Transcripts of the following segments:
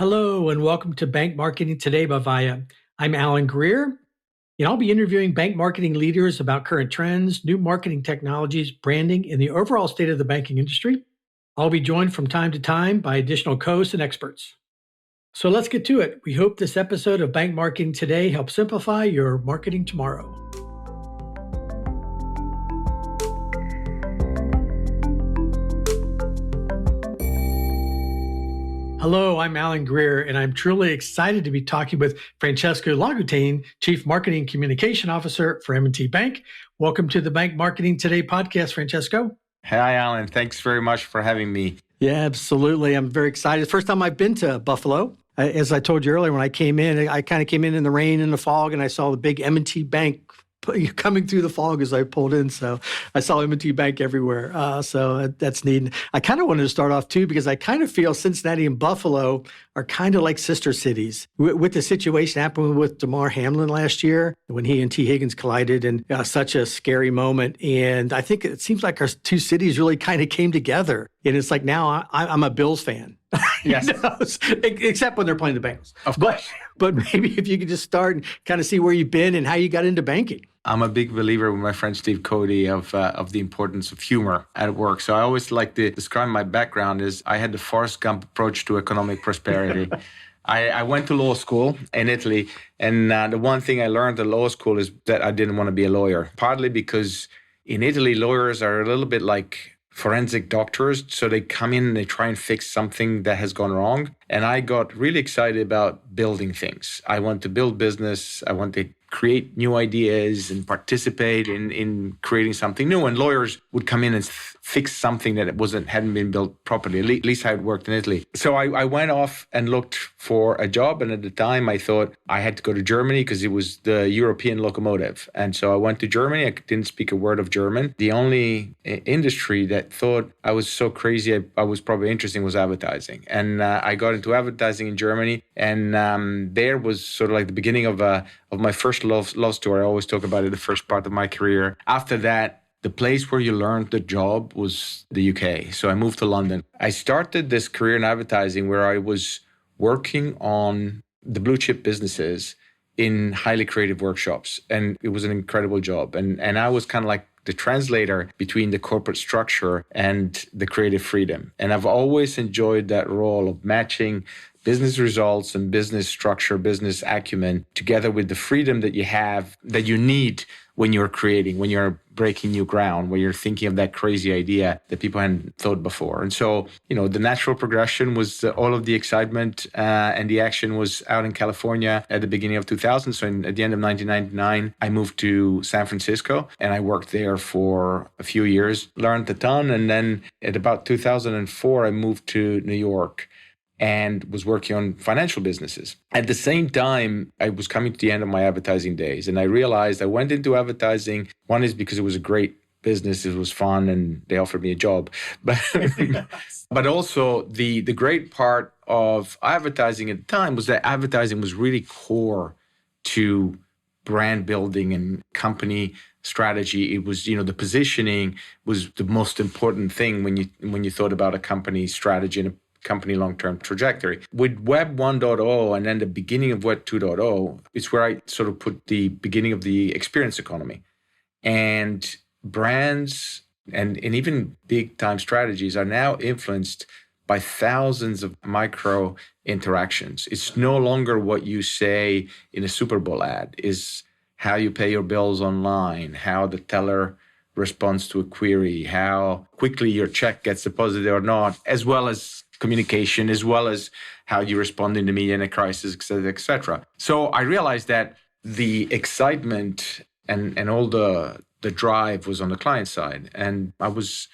Hello, and welcome to Bank Marketing Today by Via. I'm Alan Greer, and I'll be interviewing bank marketing leaders about current trends, new marketing technologies, branding, and the overall state of the banking industry. I'll be joined from time to time by additional co-hosts and experts. So let's get to it. We hope this episode of Bank Marketing Today helps simplify your marketing tomorrow. Hello, I'm Alan Greer, and I'm truly excited to be talking with Francesco Lagutaine, Chief Marketing Communication Officer for M&T Bank. Welcome to the Bank Marketing Today podcast, Francesco. Hi, Alan. Thanks very much for having me. Yeah, absolutely. I'm very excited. First time I've been to Buffalo. As I told you earlier, when I came in, I kind of came in the rain and the fog, and I saw the big M&T Bank coming through the fog as I pulled in. So I saw M&T Bank everywhere. So that's neat. I kind of wanted to start off too, because I kind of feel Cincinnati and Buffalo are kind of like sister cities. With the situation happening with Damar Hamlin last year, when he and T. Higgins collided, and such a scary moment. And I think it seems like our two cities really kind of came together. And it's like now I'm a Bills fan. Yes. Except when they're playing the Bengals. Of course. But maybe if you could just start and kind of see where you've been and how you got into banking. I'm a big believer with my friend Steve Cody of the importance of humor at work. So I always like to describe my background as I had the Forrest Gump approach to economic prosperity. I went to law school in Italy, and the one thing I learned at law school is that I didn't want to be a lawyer, partly because in Italy, lawyers are a little bit like forensic doctors. So they come in and they try and fix something that has gone wrong. And I got really excited about building things. I want to build business. I want to create new ideas and participate in creating something new. And lawyers would come in and fix something that hadn't been built properly. At least I had worked in Italy. So I went off and looked for a job. And at the time, I thought I had to go to Germany because it was the European locomotive. And so I went to Germany. I didn't speak a word of German. The only industry that thought I was so crazy I was probably interesting was advertising. And I got into advertising in Germany. And there was sort of like the beginning of my first love story. I always talk about it, the first part of my career. After that, the place where you learned the job was the UK. So I moved to London. I started this career in advertising where I was working on the blue chip businesses in highly creative workshops. And it was an incredible job. And I was kind of like the translator between the corporate structure and the creative freedom. And I've always enjoyed that role of matching business results and business structure, business acumen, together with the freedom that you have, that you need when you're creating, when you're breaking new ground, when you're thinking of that crazy idea that people hadn't thought before. And so, the natural progression was all of the excitement and the action was out in California at the beginning of 2000. So at the end of 1999, I moved to San Francisco and I worked there for a few years, learned a ton. And then at about 2004, I moved to New York and was working on financial businesses. At the same time, I was coming to the end of my advertising days. And I realized I went into advertising. One is because it was a great business. It was fun and they offered me a job. But also the great part of advertising at the time was that advertising was really core to brand building and company strategy. It was, the positioning was the most important thing when you thought about a company strategy and a company long-term trajectory. With Web 1.0 and then the beginning of Web 2.0, it's where I sort of put the beginning of the experience economy. And brands and even big-time strategies are now influenced by thousands of micro interactions. It's no longer what you say in a Super Bowl ad. It's how you pay your bills online, how the teller responds to a query, how quickly your check gets deposited or not, as well as communication, as well as how you respond in the media in a crisis, et cetera, et cetera. So I realized that the excitement and all the drive was on the client side. And I was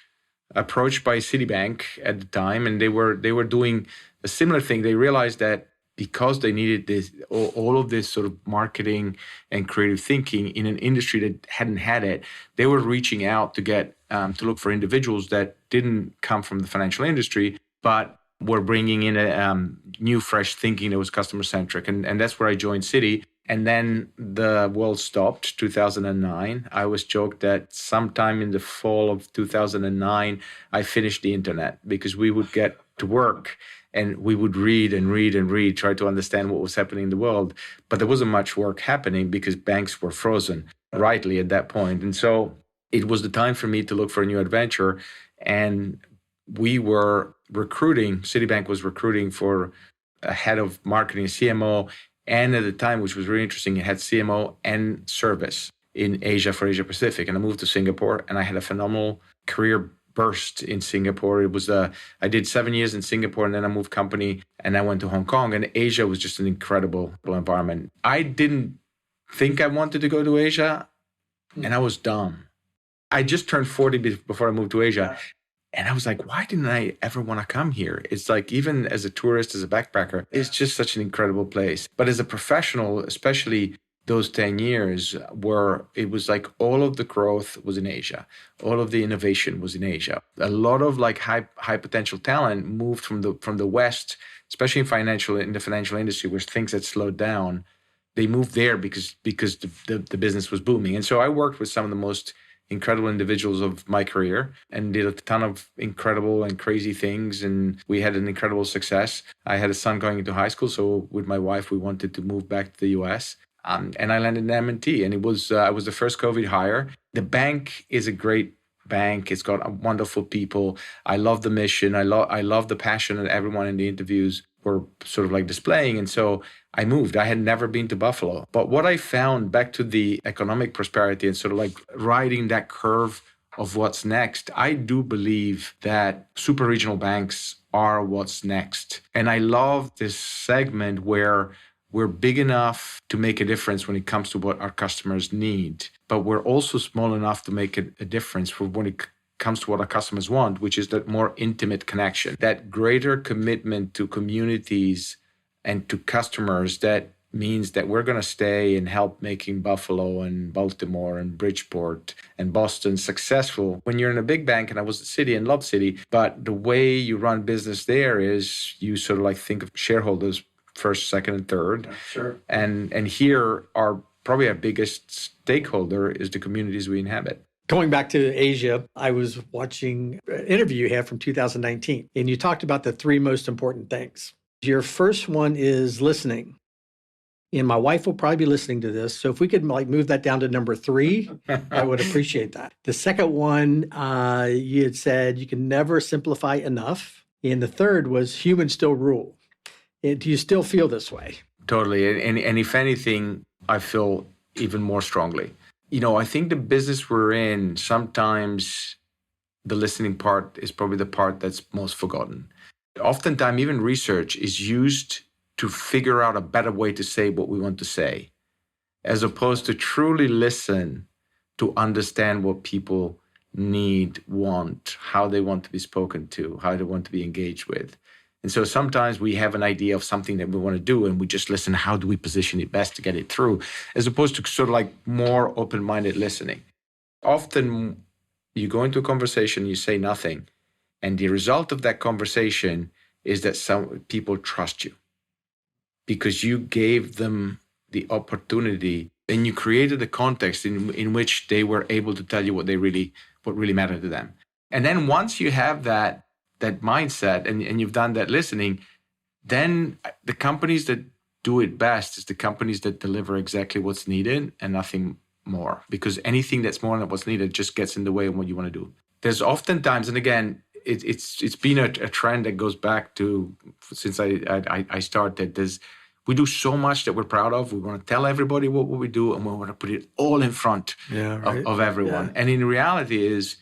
approached by Citibank at the time, and they were doing a similar thing. They realized that because they needed this, all of this sort of marketing and creative thinking in an industry that hadn't had it, they were reaching out to get to look for individuals that didn't come from the financial industry, but were bringing in a new, fresh thinking that was customer-centric. And that's where I joined Citi. And then the world stopped, 2009. I was joked that sometime in the fall of 2009, I finished the internet because we would get to work And we would read and read and read, try to understand what was happening in the world. But there wasn't much work happening because banks were frozen, rightly at that point. And so it was the time for me to look for a new adventure. And we were recruiting, Citibank was recruiting for a head of marketing, CMO. And at the time, which was really interesting, it had CMO and service in Asia for Asia Pacific. And I moved to Singapore and I had a phenomenal career burst in Singapore. It was I did 7 years in Singapore and then I moved company and I went to Hong Kong, and Asia was just an incredible environment. I didn't think I wanted to go to Asia and I was dumb. I just turned 40 before I moved to Asia. And I was like, why didn't I ever want to come here? It's like, even as a tourist, as a backpacker, it's just such an incredible place. But as a professional, especially those 10 years where it was like all of the growth was in Asia. All of the innovation was in Asia. A lot of like high potential talent moved from the West, especially in the financial industry where things had slowed down. They moved there because the business was booming. And so I worked with some of the most incredible individuals of my career and did a ton of incredible and crazy things. And we had an incredible success. I had a son going into high school. So with my wife, we wanted to move back to the US. And I landed in M&T, and I was the first COVID hire. The bank is a great bank. It's got wonderful people. I love the mission. I love the passion that everyone in the interviews were sort of like displaying. And so I moved. I had never been to Buffalo. But what I found, back to the economic prosperity and sort of like riding that curve of what's next, I do believe that super regional banks are what's next. And I love this segment where we're big enough to make a difference when it comes to what our customers need, but we're also small enough to make a difference for when it comes to what our customers want, which is that more intimate connection, that greater commitment to communities and to customers. That means that we're going to stay and help making Buffalo and Baltimore and Bridgeport and Boston successful. When you're in a big bank, and I was at Citi and loved Citi, but the way you run business there is you sort of like think of shareholders first, second, and third. Yeah, sure. And here, probably our biggest stakeholder is the communities we inhabit. Going back to Asia, I was watching an interview you had from 2019, and you talked about the three most important things. Your first one is listening. And my wife will probably be listening to this. So if we could like move that down to number 3, I would appreciate that. The second one, you had said you can never simplify enough. And the third was humans still rule. Do you still feel this way? Totally. And if anything, I feel even more strongly. I think the business we're in, sometimes the listening part is probably the part that's most forgotten. Oftentimes, even research is used to figure out a better way to say what we want to say, as opposed to truly listen to understand what people need, want, how they want to be spoken to, how they want to be engaged with. And so sometimes we have an idea of something that we want to do and we just listen, how do we position it best to get it through, as opposed to sort of like more open-minded listening. Often you go into a conversation, you say nothing, and the result of that conversation is that some people trust you because you gave them the opportunity and you created a context in which they were able to tell you what really mattered to them. And then once you have that mindset and you've done that listening, then the companies that do it best is the companies that deliver exactly what's needed and nothing more, because anything that's more than what's needed just gets in the way of what you want to do. There's oftentimes, and again, it's been a trend that goes back to since I started. We do so much that we're proud of. We want to tell everybody what we do, and we want to put it all in front of everyone. Yeah. And in reality is,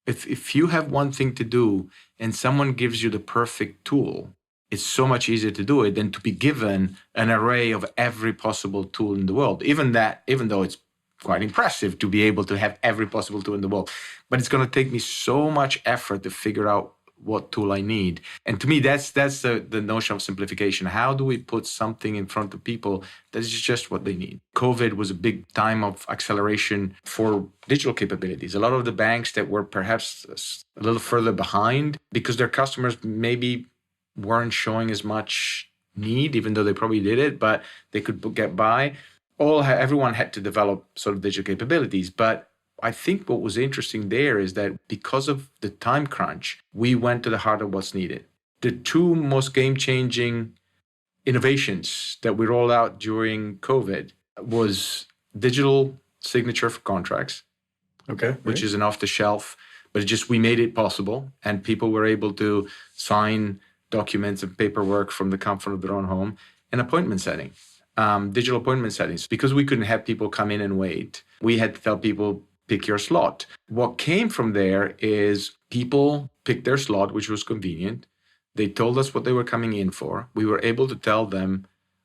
if you have one thing to do and someone gives you the perfect tool, it's so much easier to do it than to be given an array of every possible tool in the world. Even though it's quite impressive to be able to have every possible tool in the world, but it's going to take me so much effort to figure out what tool I need. And to me, that's the notion of simplification. How do we put something in front of people that is just what they need? COVID was a big time of acceleration for digital capabilities. A lot of the banks that were perhaps a little further behind because their customers maybe weren't showing as much need, even though they probably did it, but they could get by. Everyone had to develop sort of digital capabilities, but I think what was interesting there is that because of the time crunch, we went to the heart of what's needed. the two most game-changing innovations that we rolled out during COVID was digital signature for contracts, Okay. which is an off-the-shelf, but we made it possible, and people were able to sign documents and paperwork from the comfort of their own home. And appointment setting, digital appointment settings, because we couldn't have people come in and wait. We had to tell people, pick your slot. What came from there is people picked their slot, which was convenient. They told us what they were coming in for. We were able to tell them,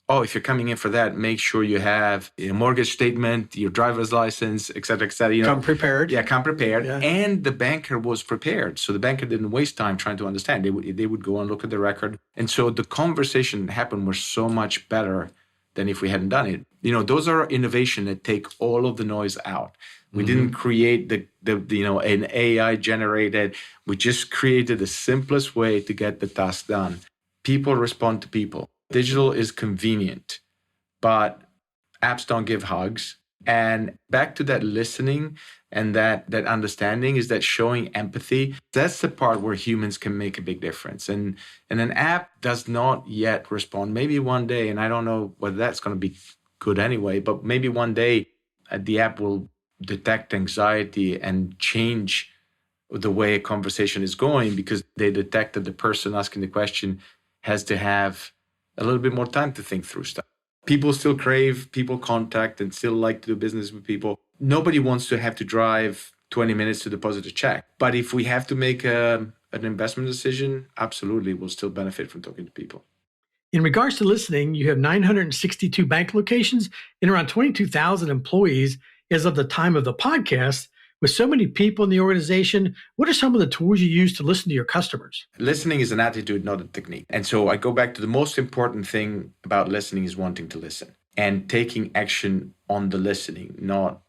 oh, if you're coming in for that, make sure you have a mortgage statement, your driver's license, et cetera, et cetera. Come prepared. Yeah, come prepared. Yeah. And the banker was prepared. So the banker didn't waste time trying to understand. They would go and look at the record. And so the conversation that happened was so much better than if we hadn't done it. Those are innovation that take all of the noise out. We didn't create the an AI generated. We just created the simplest way to get the task done. People respond to people. Digital is convenient, but apps don't give hugs. And back to that listening and that understanding is that showing empathy. That's the part where humans can make a big difference. And an app does not yet respond. Maybe one day, and I don't know whether that's going to be good anyway, but maybe one day the app will detect anxiety and change the way a conversation is going because they detect that the person asking the question has to have a little bit more time to think through stuff. People still crave people contact and still like to do business with people. Nobody wants to have to drive 20 minutes to deposit a check. But if we have to make an investment decision, absolutely, we'll still benefit from talking to people. In regards to listening, you have 962 bank locations and around 22,000 employees as of the time of the podcast. With so many people in the organization, what are some of the tools you use to listen to your customers? Listening is an attitude, not a technique. And so I go back to the most important thing about listening is wanting to listen and taking action on the listening, not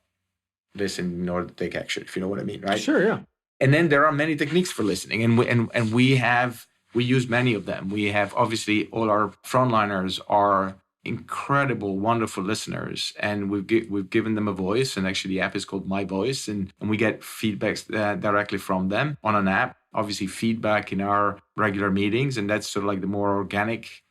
listening in order to take action, if you know what I mean, right? Sure, yeah. And then there are many techniques for listening, and we use many of them. We have obviously all our frontliners are incredible, wonderful listeners, and we've given them a voice. And actually, the app is called My Voice, and we get feedbacks directly from them on an app. Obviously, feedback in our regular meetings, and that's sort of like the more organic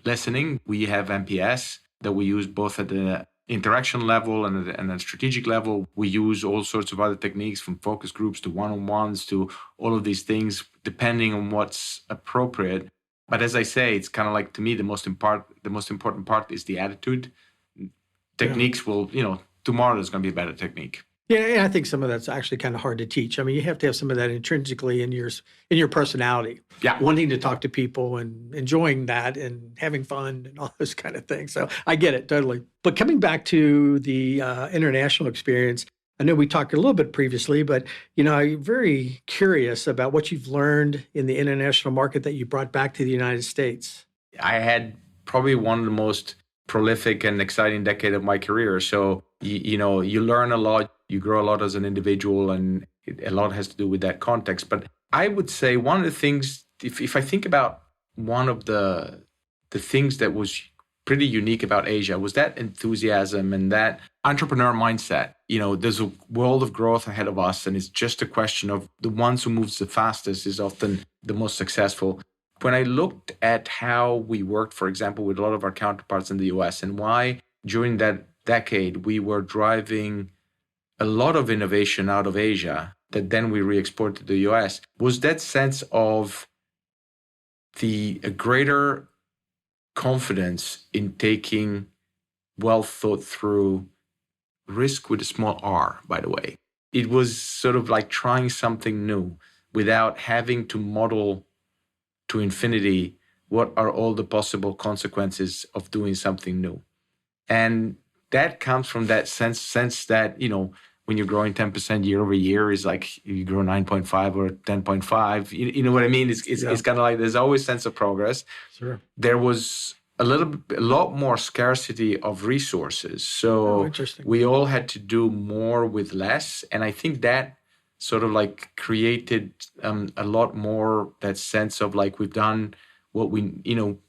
listening. We have NPS that we use both at the interaction level and at the strategic level. We use all sorts of other techniques, from focus groups to one-on-ones to all of these things, depending on what's appropriate. But as I say, it's kind of like, to me, the most important part is the attitude. Techniques will, tomorrow there's going to be a better technique. Yeah, I think some of that's actually kind of hard to teach. I mean, you have to have some of that intrinsically in your personality. Yeah. Wanting to talk to people and enjoying that and having fun and all those kind of things. So I get it totally. But coming back to the international experience, I know we talked a little bit previously, but I'm very curious about what you've learned in the international market that you brought back to the United States. I had probably one of the most prolific and exciting decade of my career. So, you learn a lot, you grow a lot as an individual, and a lot has to do with that context. But I would say one of the things, if I think about one of the things that was pretty unique about Asia, was that enthusiasm and that entrepreneur mindset. There's a world of growth ahead of us, and it's just a question of the ones who moves the fastest is often the most successful. When I looked at how we worked, for example, with a lot of our counterparts in the US, and why during that decade we were driving a lot of innovation out of Asia that then we re-exported to the US, was that sense of a greater confidence in taking well thought through risk with a small r, by the way. It was sort of like trying something new without having to model to infinity what are all the possible consequences of doing something new. And that comes from that sense that, when you're growing 10% year over year, is like you grow 9.5 or 10.5. You know what I mean? It's kind of like there's always sense of progress. Sure. There was a lot more scarcity of resources. So we all had to do more with less. And I think that sort of like created a lot more that sense of like, we've done what we,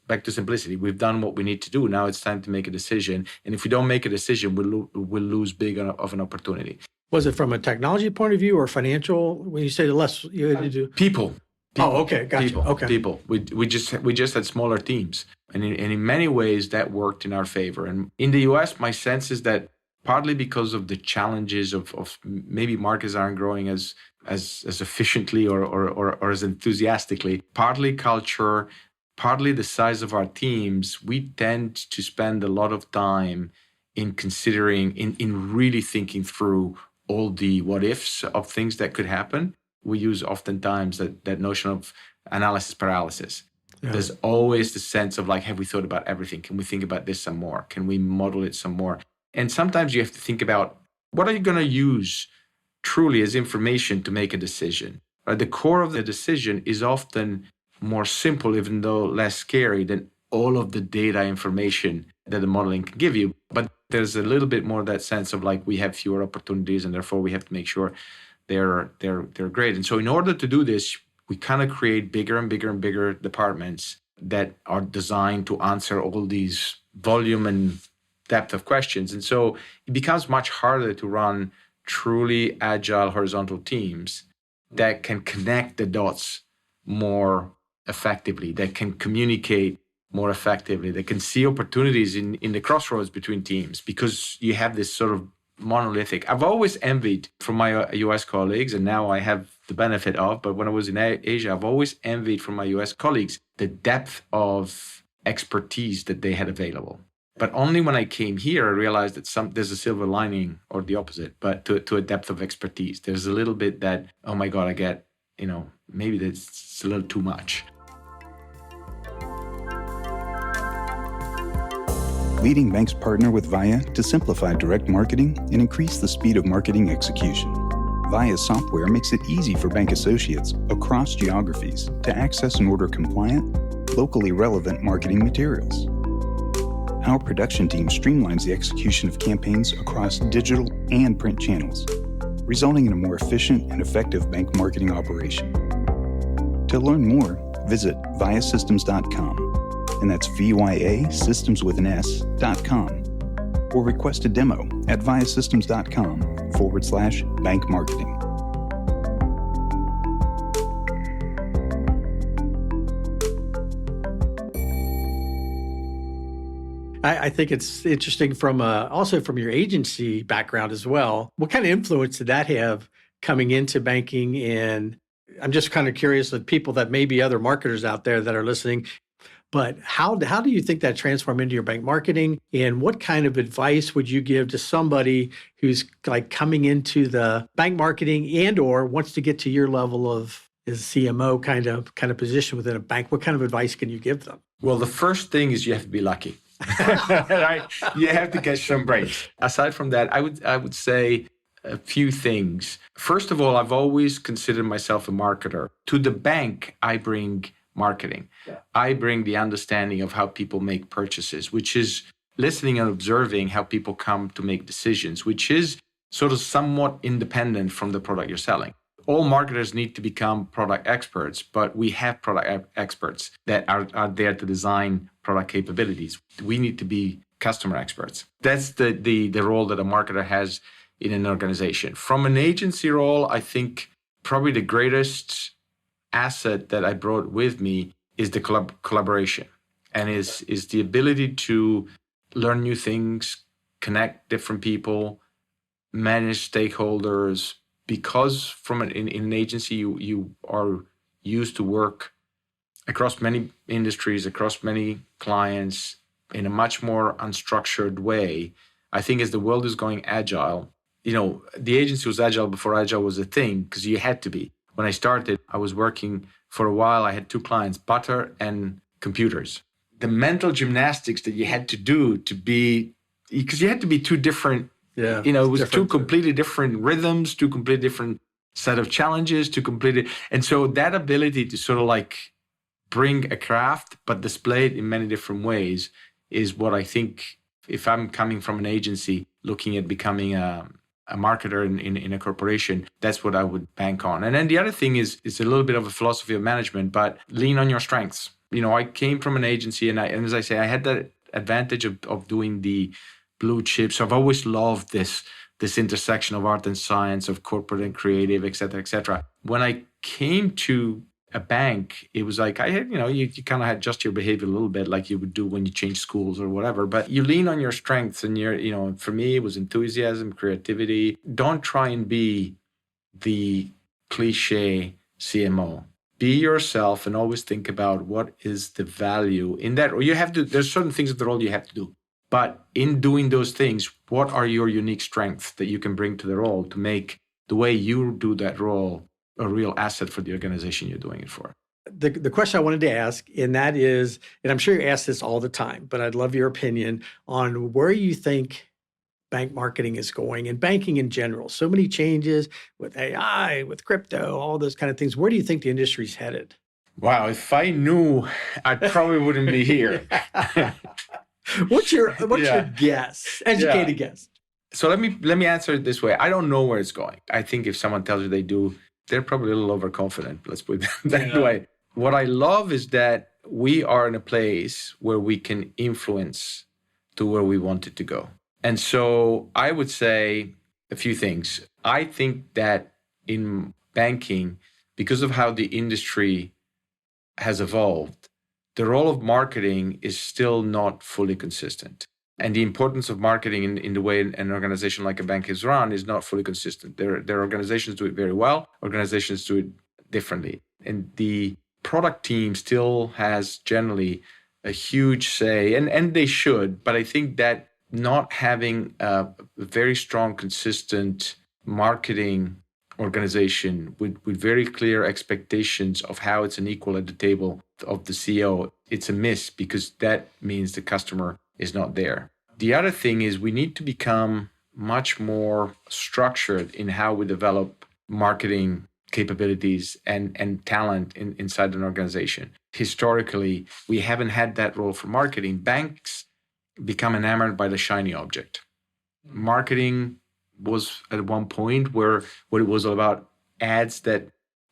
back to simplicity, we've done what we need to do. Now it's time to make a decision. And if we don't make a decision, we'll lose big of an opportunity. Was it from a technology point of view or financial? When you say the less you had to do? People. Oh, okay, gotcha. People, Okay. people. We just had smaller teams, and in many ways that worked in our favor. And in the U.S., my sense is that partly because of the challenges of maybe markets aren't growing as efficiently or as enthusiastically, partly culture, partly the size of our teams, we tend to spend a lot of time in considering, in really thinking through all the what ifs of things that could happen. We use oftentimes that notion of analysis paralysis. Yeah. There's always the sense of like, have we thought about everything? Can we think about this some more? Can we model it some more? And sometimes you have to think about, what are you going to use truly as information to make a decision? The core of the decision is often more simple, even though less scary than all of the data information that the modeling can give you. But there's a little bit more that sense of like, we have fewer opportunities and therefore we have to make sure they're great. And so in order to do this, we kind of create bigger and bigger and bigger departments that are designed to answer all these volume and depth of questions. And so it becomes much harder to run truly agile horizontal teams that can connect the dots more effectively, that can communicate more effectively, that can see opportunities in the crossroads between teams, because you have this sort of monolithic. I've always envied from my US colleagues, and now I have the benefit of, but when I was in Asia, I've always envied from my US colleagues the depth of expertise that they had available. But only when I came here, I realized that there's a silver lining, or the opposite, but to a depth of expertise. There's a little bit that, oh my God, I get, maybe that's a little too much. Leading banks partner with Via to simplify direct marketing and increase the speed of marketing execution. Via's software makes it easy for bank associates across geographies to access and order compliant, locally relevant marketing materials. Our production team streamlines the execution of campaigns across digital and print channels, resulting in a more efficient and effective bank marketing operation. To learn more, visit viasystems.com, and that's VYA systems with an S.com, or request a demo at viasystems.com/bank marketing. I think it's interesting from also from your agency background as well. What kind of influence did that have coming into banking? And I'm just kind of curious of people that may be other marketers out there that are listening. But how do you think that transformed into your bank marketing? And what kind of advice would you give to somebody who's like coming into the bank marketing and or wants to get to your level of as CMO kind of position within a bank? What kind of advice can you give them? Well, the first thing is you have to be lucky. Right? You have to catch some breaks. Aside from that, I would say a few things. First of all, I've always considered myself a marketer. To the bank, I bring marketing. Yeah. I bring the understanding of how people make purchases, which is listening and observing how people come to make decisions, which is sort of somewhat independent from the product you're selling. All marketers need to become product experts, but we have product experts that are there to design product capabilities. We need to be customer experts. That's the role that a marketer has in an organization. From an agency role, I think probably the greatest asset that I brought with me is the collaboration, and is the ability to learn new things, connect different people, manage stakeholders. Because in an agency, you are used to work across many industries, across many clients in a much more unstructured way. I think as the world is going agile, the agency was agile before agile was a thing, because you had to be. When I started, I was working for a while. I had two clients, butter and computers. The mental gymnastics that you had to do because you had to be two different. Yeah, it was two completely different rhythms, two completely different set of challenges, and so that ability to sort of like bring a craft but display it in many different ways is what I think, if I'm coming from an agency looking at becoming a marketer in a corporation, that's what I would bank on. And then the other thing is, it's a little bit of a philosophy of management, but lean on your strengths. I came from an agency, and as I say, I had that advantage of doing the blue chips. So I've always loved this intersection of art and science, of corporate and creative, et cetera, et cetera. When I came to a bank, it was like I had, you kind of adjust your behavior a little bit like you would do when you change schools or whatever, but you lean on your strengths and for me, it was enthusiasm, creativity. Don't try and be the cliche CMO. Be yourself and always think about what is the value in that. Or there's certain things of the role you have to do. But in doing those things, what are your unique strengths that you can bring to the role to make the way you do that role a real asset for the organization you're doing it for? The question I wanted to ask, and that is, and I'm sure you ask this all the time, but I'd love your opinion on where you think bank marketing is going and banking in general. So many changes with AI, with crypto, all those kind of things. Where do you think the industry's headed? Wow, if I knew, I probably wouldn't be here. What's your guess? Educated guess. So let me answer it this way. I don't know where it's going. I think if someone tells you they do, they're probably a little overconfident. Let's put it that way. What I love is that we are in a place where we can influence to where we want it to go. And so I would say a few things. I think that in banking, because of how the industry has evolved, the role of marketing is still not fully consistent. And the importance of marketing in the way an organization like a bank is run is not fully consistent. There are organizations do it very well, organizations do it differently. And the product team still has generally a huge say, and they should, but I think that not having a very strong, consistent marketing organization with very clear expectations of how it's an equal at the table of the CEO, it's a miss because that means the customer is not there. The other thing is we need to become much more structured in how we develop marketing capabilities and talent inside an organization. Historically, we haven't had that role for marketing. Banks become enamored by the shiny object. Marketing was at one point where what it was all about ads that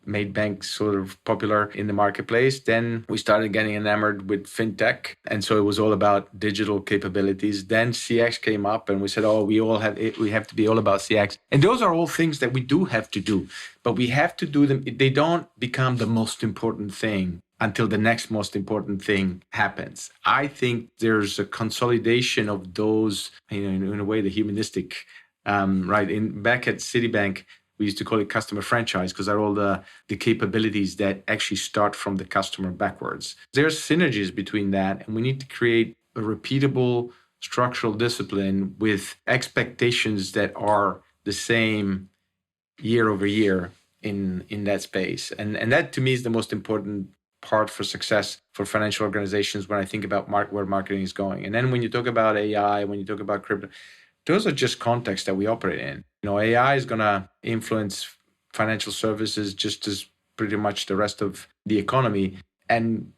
made banks sort of popular in the marketplace. Then we started getting enamored with fintech. And so it was all about digital capabilities. Then CX came up and we said, we have to be all about CX. And those are all things that we do have to do, but we have to do them. They don't become the most important thing until the next most important thing happens. I think there's a consolidation of those, in a way, the humanistic, right? Back at Citibank, we used to call it customer franchise because they're all the capabilities that actually start from the customer backwards. There's synergies between that, and we need to create a repeatable structural discipline with expectations that are the same year over year in that space. And that to me is the most important part for success for financial organizations when I think about where marketing is going. And then when you talk about AI, when you talk about crypto, those are just contexts that we operate in. AI is going to influence financial services just as pretty much the rest of the economy. And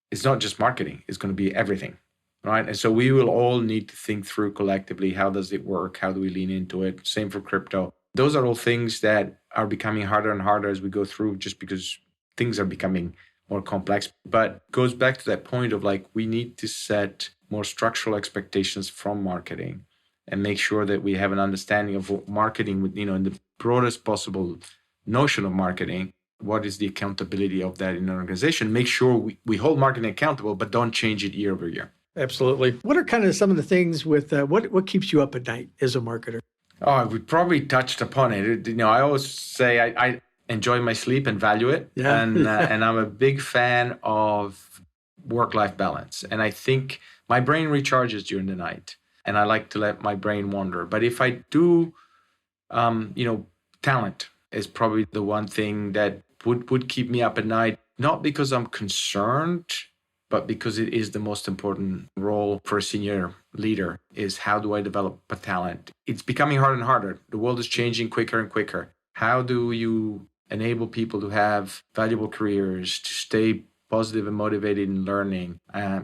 it's not just marketing, it's going to be everything, right? And so we will all need to think through collectively, how does it work? How do we lean into it? Same for crypto. Those are all things that are becoming harder and harder as we go through just because things are becoming more complex. But it goes back to that point of we need to set more structural expectations from marketing and make sure that we have an understanding of what marketing, in the broadest possible notion of marketing, what is the accountability of that in an organization? Make sure we hold marketing accountable, but don't change it year over year. Absolutely. What are kind of some of the things with what keeps you up at night as a marketer? Oh, we probably touched upon it. I always say I enjoy my sleep and value it. Yeah. And I'm a big fan of work-life balance. And I think my brain recharges during the night. And I like to let my brain wander. But if I do, talent is probably the one thing that would keep me up at night, not because I'm concerned, but because it is the most important role for a senior leader is how do I develop a talent? It's becoming harder and harder. The world is changing quicker and quicker. How do you enable people to have valuable careers, to stay positive and motivated in learning,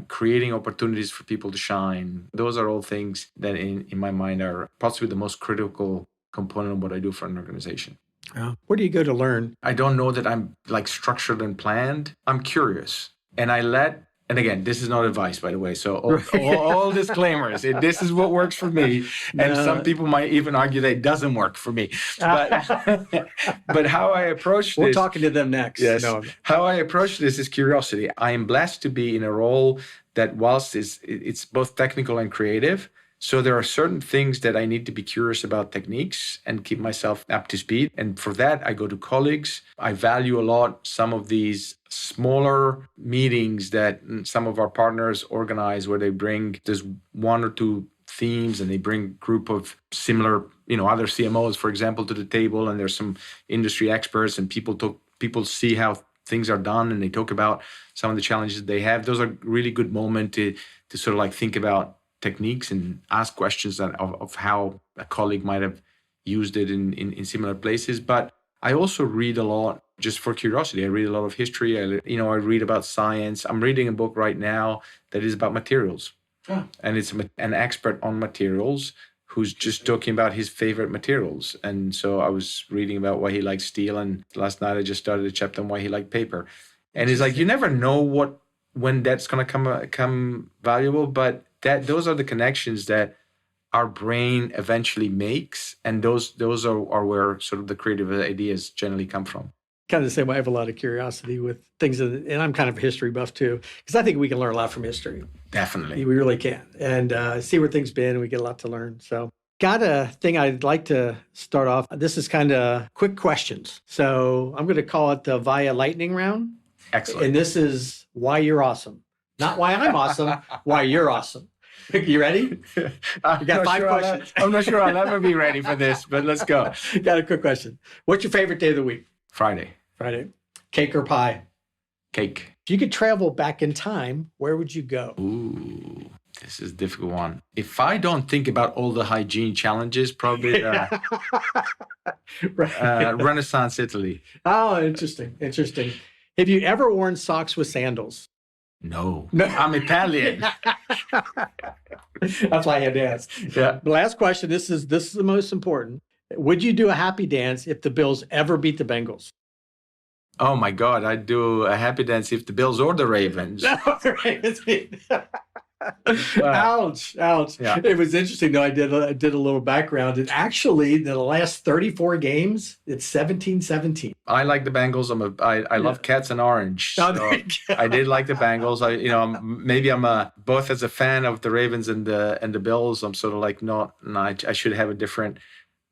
creating opportunities for people to shine? Those are all things that in my mind are possibly the most critical component of what I do for an organization. Where do you go to learn? I don't know that I'm structured and planned. I'm curious. And I let And again, this is not advice, by the way. So all disclaimers. This is what works for me. And some people might even argue that it doesn't work for me. But how I approach this... We're talking to them next. Yes. No. How I approach this is curiosity. I am blessed to be in a role that whilst it's both technical and creative, so there are certain things that I need to be curious about techniques and keep myself up to speed. And for that, I go to colleagues. I value a lot some of these smaller meetings that some of our partners organize where they bring just one or two themes and they bring a group of similar, other CMOs, for example, to the table. And there's some industry experts and people see how things are done and they talk about some of the challenges they have. Those are really good moment to sort of like think about techniques and ask questions of how a colleague might have used it in similar places. But I also read a lot just for curiosity. I read a lot of history. I read about science. I'm reading a book right now that is about materials. Oh. And it's an expert on materials who's just talking about his favorite materials. And so I was reading about why he likes steel. And last night I just started a chapter on why he liked paper. And it's like, you never know when that's going to come valuable, but those are the connections that our brain eventually makes, and those are where sort of the creative ideas generally come from. Kind of the same way. I have a lot of curiosity with things, and I'm kind of a history buff too, because I think we can learn a lot from history. Definitely. We really can, and see where things been, and we get a lot to learn. So got a thing I'd like to start off. This is kind of quick questions. So I'm going to call it the VIA lightning round. Excellent. And this is why you're awesome. Not why I'm awesome, why you're awesome. You ready? You got 5 questions. I'm not sure I'll ever be ready for this, but let's go. Got a quick question. What's your favorite day of the week? Friday. Cake or pie? Cake. If you could travel back in time, where would you go? Ooh, this is a difficult one. If I don't think about all the hygiene challenges, probably Renaissance Italy. Oh, interesting. Have you ever worn socks with sandals? No. I'm Italian. That's why I had to ask. Yeah. The last question, this is the most important. Would you do a happy dance if the Bills ever beat the Bengals? Oh my God, I'd do a happy dance if the Bills or the Ravens. Ouch. Yeah. It was interesting though. I did a little background, and actually the last 34 games, it's 17-17. I like the Bengals. I love cats and orange. So I did like the Bengals. Maybe I'm both as a fan of the Ravens and the Bills. I'm sort of like I should have a different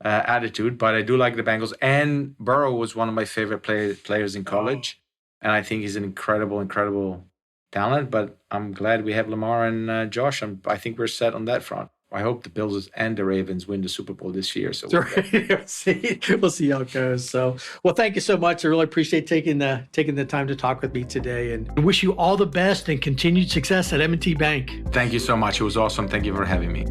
attitude, but I do like the Bengals. And Burrow was one of my favorite players in college, and I think he's an incredible talent, but I'm glad we have Lamar and Josh. I think we're set on that front. I hope the Bills and the Ravens win the Super Bowl this year. So we'll see how it goes. So, well, thank you so much. I really appreciate taking the time to talk with me today, and wish you all the best and continued success at M&T Bank. Thank you so much. It was awesome. Thank you for having me.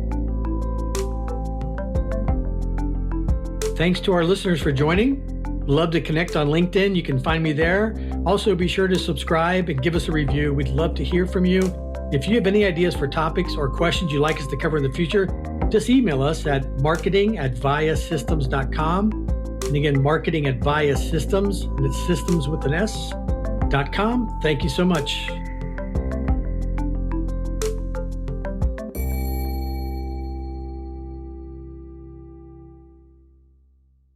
Thanks to our listeners for joining. Love to connect on LinkedIn. You can find me there. Also, be sure to subscribe and give us a review. We'd love to hear from you. If you have any ideas for topics or questions you'd like us to cover in the future, just email us at marketing@viasystems.com. And again, marketing@viasystems, and it's systems with an S.com. Thank you so much.